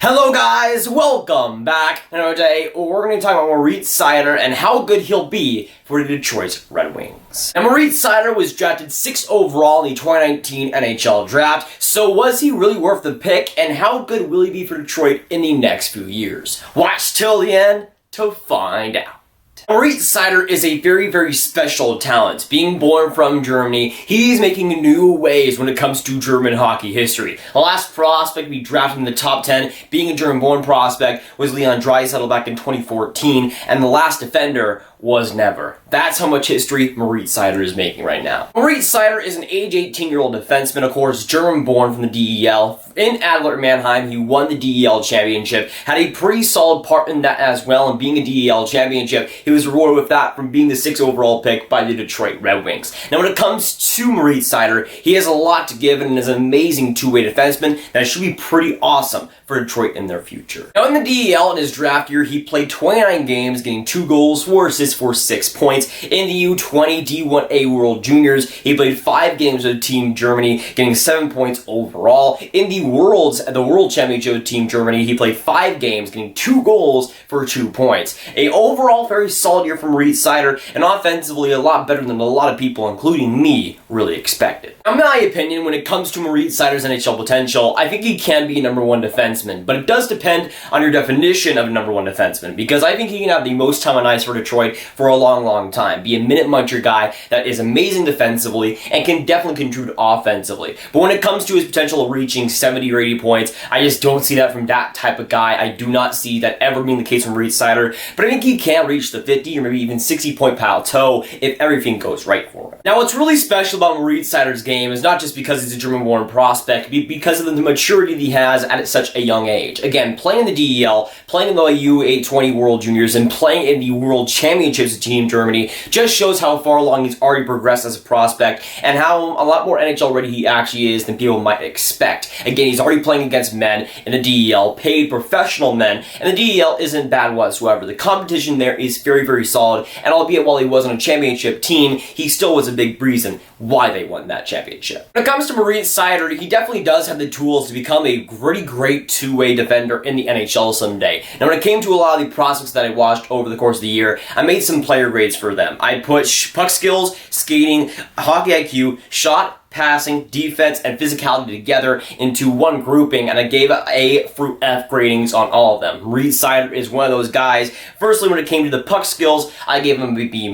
Hello guys, welcome back. And today we're going to talk about Moritz Seider and how good he'll be for the Detroit Red Wings. Now Moritz Seider was drafted 6th overall in the 2019 NHL draft, so was he really worth the pick, and how good will he be for Detroit in the next few years? Watch till the end to find out. Moritz Seider is a very special talent. Being born from Germany, he's making new waves when it comes to German hockey history. The last prospect we drafted in the top 10, being a German-born prospect, was Leon Draisaitl back in 2014, and the last defender was never. That's how much history Moritz Seider is making right now. Moritz Seider is an age 18-year-old defenseman, of course, German-born from the DEL. In Adler Mannheim, he won the DEL championship, had a pretty solid part in that as well, and being a DEL championship, he was rewarded with that from being the 6th overall pick by the Detroit Red Wings. Now when it comes to Moritz Seider, he has a lot to give and is an amazing two-way defenseman that should be pretty awesome for Detroit in their future. Now in the DEL in his draft year, he played 29 games, getting 2 goals, 4 assists for 6 points. In the U20 D1A World Juniors, he played 5 games with Team Germany, getting 7 points overall. In the World Championship with Team Germany, he played 5 games, getting 2 goals for 2 points. A overall very solid year from Moritz Seider, and offensively a lot better than a lot of people, including me, really expected. Now, in my opinion, when it comes to Moritz Seider's NHL potential, I think he can be a #1 defenseman, but it does depend on your definition of a #1 defenseman, because I think he can have the most time on ice for Detroit for a long time, be a minute muncher guy that is amazing defensively and can definitely contribute offensively. But when it comes to his potential of reaching 70 or 80 points, I just don't see that from that type of guy. I do not see that ever being the case from Moritz Seider, but I think he can reach the 50 or maybe even 60-point plateau if everything goes right for him. Now what's really special about Moritz Seider's game is not just because he's a German-born prospect, but because of the maturity that he has at such a young age. Again, playing in the DEL, playing in the U820 World Juniors, and playing in the World Championships of Team Germany just shows how far along he's already progressed as a prospect and how a lot more NHL ready he actually is than people might expect. Again, he's already playing against men in the DEL, paid professional men, and the DEL isn't bad whatsoever. The competition there is very solid, and albeit while he wasn't a championship team, he still was a big reason why they won that championship. When it comes to Moritz Seider, he definitely does have the tools to become a pretty great two-way defender in the NHL someday. Now when it came to a lot of the prospects that I watched over the course of the year, I made some player grades for them. I put puck skills, skating, hockey IQ, shot, passing, defense, and physicality together into one grouping, and I gave A through F gradings on all of them. Moritz Seider is one of those guys. Firstly, when it came to the puck skills, I gave him a B-.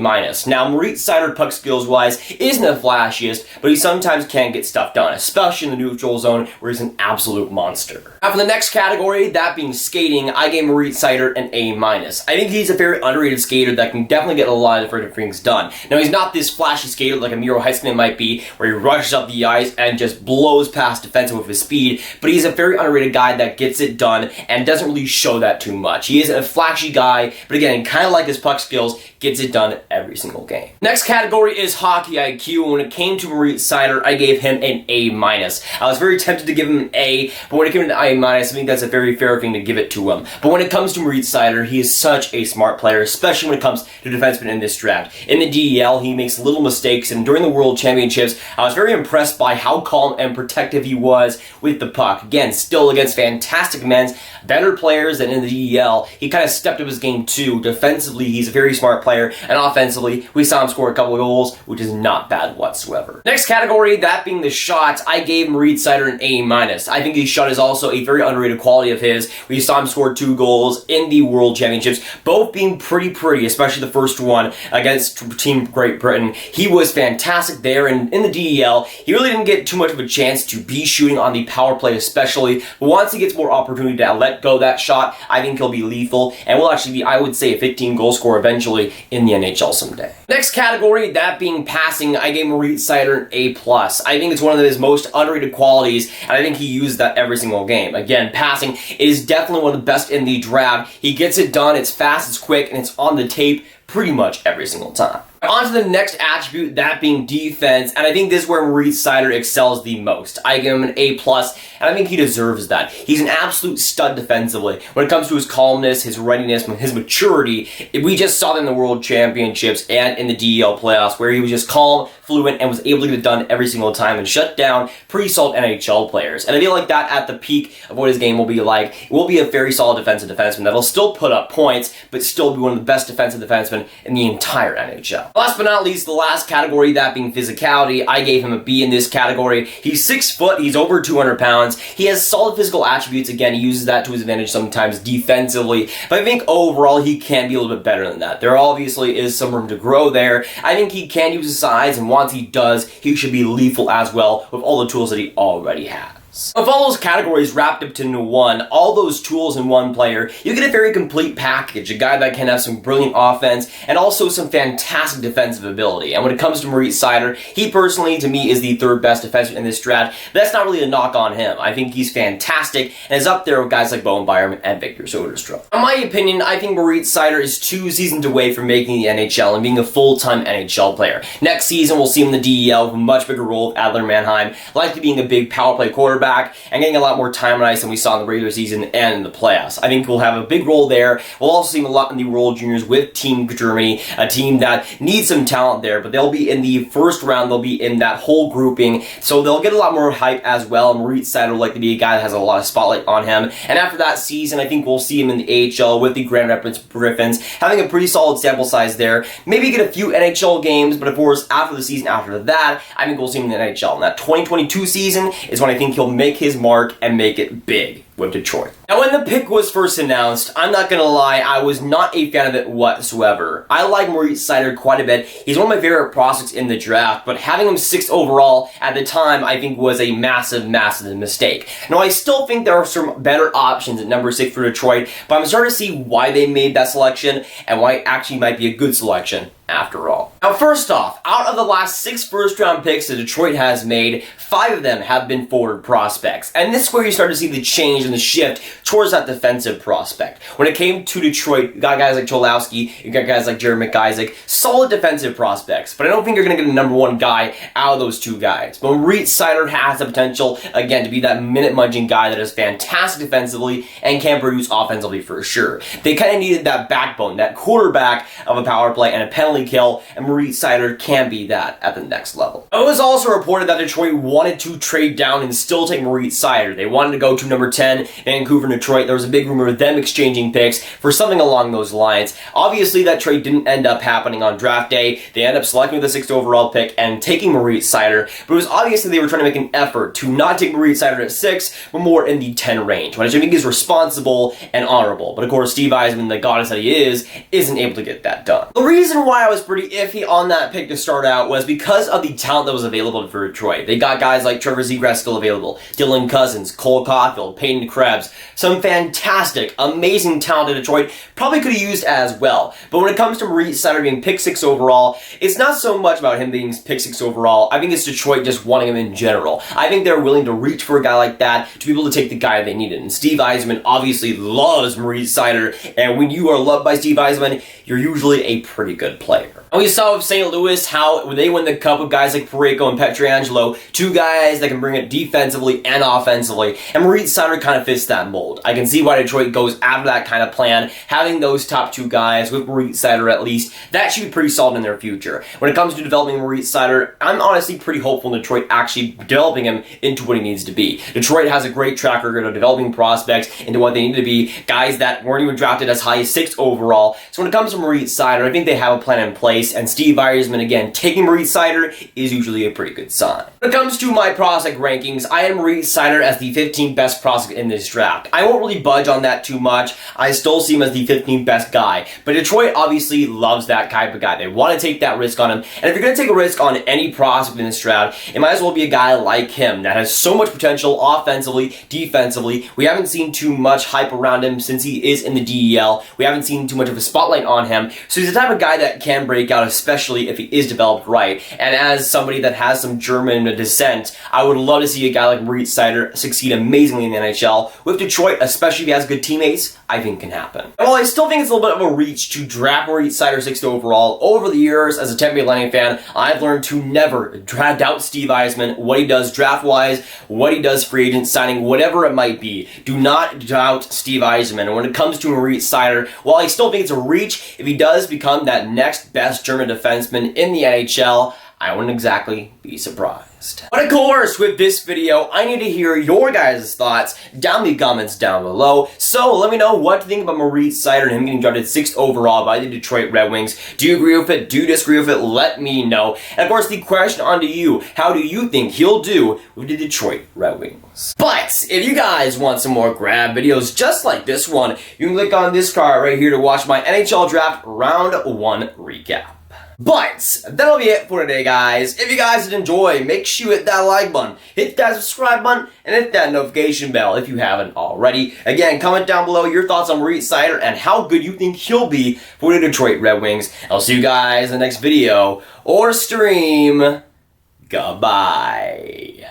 Now, Moritz Seider, puck skills-wise, isn't the flashiest, but he sometimes can get stuff done, especially in the neutral zone, where he's an absolute monster. Now, for the next category, that being skating, I gave Moritz Seider an A-. I think he's a very underrated skater that can definitely get a lot of different things done. Now, he's not this flashy skater like a Miro Heiskanen might be, where he rushes up the ice and just blows past defensemen with his speed, but he's a very underrated guy that gets it done and doesn't really show that too much. He isn't a flashy guy, but again, kind of like his puck skills, gets it done every single game. Next category is hockey IQ. When it came to Moritz Seider, I gave him an A-. I was very tempted to give him an A, but when it came to an A-, I think that's a very fair thing to give it to him. But when it comes to Moritz Seider, he is such a smart player, especially when it comes to defensemen in this draft. In the DEL, he makes little mistakes, and during the World Championships, I was very impressed by how calm and protective he was with the puck. Again, still against fantastic men, better players than in the DEL. He kind of stepped up his game too. Defensively, he's a very smart player, and offensively, we saw him score a couple of goals, which is not bad whatsoever. Next category, that being the shots, I gave Moritz Seider an A-. I think his shot is also a very underrated quality of his. We saw him score 2 goals in the World Championships, both being pretty, especially the first one against Team Great Britain. He was fantastic there, and in the DEL, he really didn't get too much of a chance to be shooting on the power play especially, but once he gets more opportunity to let go that shot, I think he'll be lethal, and will actually be, I would say, a 15-goal scorer eventually in the NHL someday. Next category, that being passing, I gave Moritz Seider an A+. I think it's one of his most underrated qualities, and I think he used that every single game. Again, passing is definitely one of the best in the draft. He gets it done, it's fast, it's quick, and it's on the tape pretty much every single time. On to the next attribute, that being defense, and I think this is where Moritz Seider excels the most. I give him an A+, and I think he deserves that. He's an absolute stud defensively. When it comes to his calmness, his readiness, his maturity, we just saw that in the World Championships and in the DEL playoffs, where he was just calm, fluent and was able to get it done every single time and shut down pretty solid NHL players. And I feel like that at the peak of what his game will be like, it will be a very solid defensive defenseman that'll still put up points, but still be one of the best defensive defensemen in the entire NHL. Last but not least, the last category, that being physicality, I gave him a B in this category. He's 6 foot, he's over 200 pounds, he has solid physical attributes. Again, he uses that to his advantage sometimes defensively, but I think overall he can be a little bit better than that. There obviously is some room to grow there. I think he can use his size, and once he does, he should be lethal as well with all the tools that he already has. With all those categories wrapped up into one, all those tools in one player, you get a very complete package. A guy that can have some brilliant offense and also some fantastic defensive ability. And when it comes to Moritz Seider, he personally, to me, is the third best defenseman in this draft. That's not really a knock on him. I think he's fantastic and is up there with guys like Bowen Byram and Victor Soderstrom. In my opinion, I think Moritz Seider is 2 seasons away from making the NHL and being a full-time NHL player. Next season, we'll see him in the DEL with a much bigger role with Adler Mannheim, likely being a big power play quarterback and getting a lot more time on ice than we saw in the regular season and in the playoffs. I think we'll have a big role there. We'll also see him a lot in the World Juniors with Team Germany, a team that needs some talent there, but they'll be in the first round. They'll be in that whole grouping, so they'll get a lot more hype as well. Moritz Seider will likely be a guy that has a lot of spotlight on him, and after that season, I think we'll see him in the AHL with the Grand Rapids Griffins, having a pretty solid sample size there. Maybe get a few NHL games, but of course, after the season after that, I think we'll see him in the NHL. And that 2022 season is when I think he'll make his mark and make it big with Detroit. Now, when the pick was first announced, I'm not gonna lie, I was not a fan of it whatsoever. I like Moritz Seider quite a bit. He's one of my favorite prospects in the draft, but having him 6th overall at the time, I think was a massive, massive mistake. Now, I still think there are some better options at number 6 for Detroit, but I'm starting to see why they made that selection and why it actually might be a good selection after all. Now, first off, out of the last 6 first-round picks that Detroit has made, 5 of them have been forward prospects. And this is where you start to see the change and the shift towards that defensive prospect. When it came to Detroit, you got guys like Cholowski, you got guys like Jared McIsaac, solid defensive prospects, but I don't think you're going to get a number 1 guy out of those 2 guys. But Moritz Seider has the potential, again, to be that minute-munching guy that is fantastic defensively and can produce offensively for sure. They kind of needed that backbone, that quarterback of a power play and a penalty kill, and Moritz Seider can be that at the next level. It was also reported that Detroit wanted to trade down and still take Moritz Seider. They wanted to go to number 10, Vancouver and Detroit. There was a big rumor of them exchanging picks for something along those lines. Obviously, that trade didn't end up happening on draft day. They ended up selecting the 6th overall pick and taking Moritz Seider, but it was obviously they were trying to make an effort to not take Moritz Seider at 6, but more in the 10 range, which I think is responsible and honorable. But of course, Steve Yzerman, the goddess that he is, isn't able to get that done. The reason why I was pretty iffy on that pick to start out was because of the talent that was available for Detroit. They got guys like Trevor Zegras still available, Dylan Cousins, Cole Caulfield, Peyton Krebs, some fantastic, amazing talent that Detroit probably could have used as well. But when it comes to Moritz Seider being pick 6 overall, it's not so much about him being pick 6 overall. I think it's Detroit just wanting him in general. I think they're willing to reach for a guy like that to be able to take the guy they needed. And Steve Yzerman obviously loves Moritz Seider, and when you are loved by Steve Yzerman, you're usually a pretty good player. And we saw with St. Louis how when they win the cup with guys like Parayko and Pietrangelo, 2 guys that can bring it defensively and offensively, and Moritz Seider kind of fits that mold. I can see why Detroit goes after that kind of plan, having those top 2 guys with Moritz Seider at least. That should be pretty solid in their future. When it comes to developing Moritz Seider, I'm honestly pretty hopeful in Detroit actually developing him into what he needs to be. Detroit has a great track record of developing prospects into what they need to be, guys that weren't even drafted as high as 6th overall. So when it comes to Moritz Seider, I think they have a plan in place, and Steve Yzerman, again, taking Moritz Seider is usually a pretty good sign. When it comes to my prospect rankings, I had Moritz Seider as the 15th best prospect in this draft. I won't really budge on that too much. I still see him as the 15th best guy, but Detroit obviously loves that type of guy. They want to take that risk on him, and if you're going to take a risk on any prospect in this draft, it might as well be a guy like him that has so much potential offensively, defensively. We haven't seen too much hype around him since he is in the DEL. We haven't seen too much of a spotlight on him, so he's the type of guy that can break out, especially if he is developed right. And as somebody that has some German descent, I would love to see a guy like Moritz Seider succeed amazingly in the NHL. With Detroit, especially if he has good teammates, I think can happen. And while I still think it's a little bit of a reach to draft Moritz Seider 6th overall, over the years, as a Tampa Bay Lightning fan, I've learned to never doubt Steve Yzerman, what he does draft-wise, what he does free agent signing, whatever it might be. Do not doubt Steve Yzerman. And when it comes to Moritz Seider, while I still think it's a reach, if he does become that next best German defenseman in the NHL, I wouldn't exactly be surprised. But of course, with this video, I need to hear your guys' thoughts down in the comments down below. So let me know what you think about Moritz Seider and him getting drafted 6th overall by the Detroit Red Wings. Do you agree with it? Do you disagree with it? Let me know. And of course, the question onto you, how do you think he'll do with the Detroit Red Wings? But if you guys want some more Grav videos just like this one, you can click on this card right here to watch my NHL Draft Round 1 recap. But that'll be it for today, guys. If you guys did enjoy, make sure you hit that like button, hit that subscribe button, and hit that notification bell if you haven't already. Again, comment down below your thoughts on Moritz Seider and how good you think he'll be for the Detroit Red Wings. I'll see you guys in the next video or stream. Goodbye.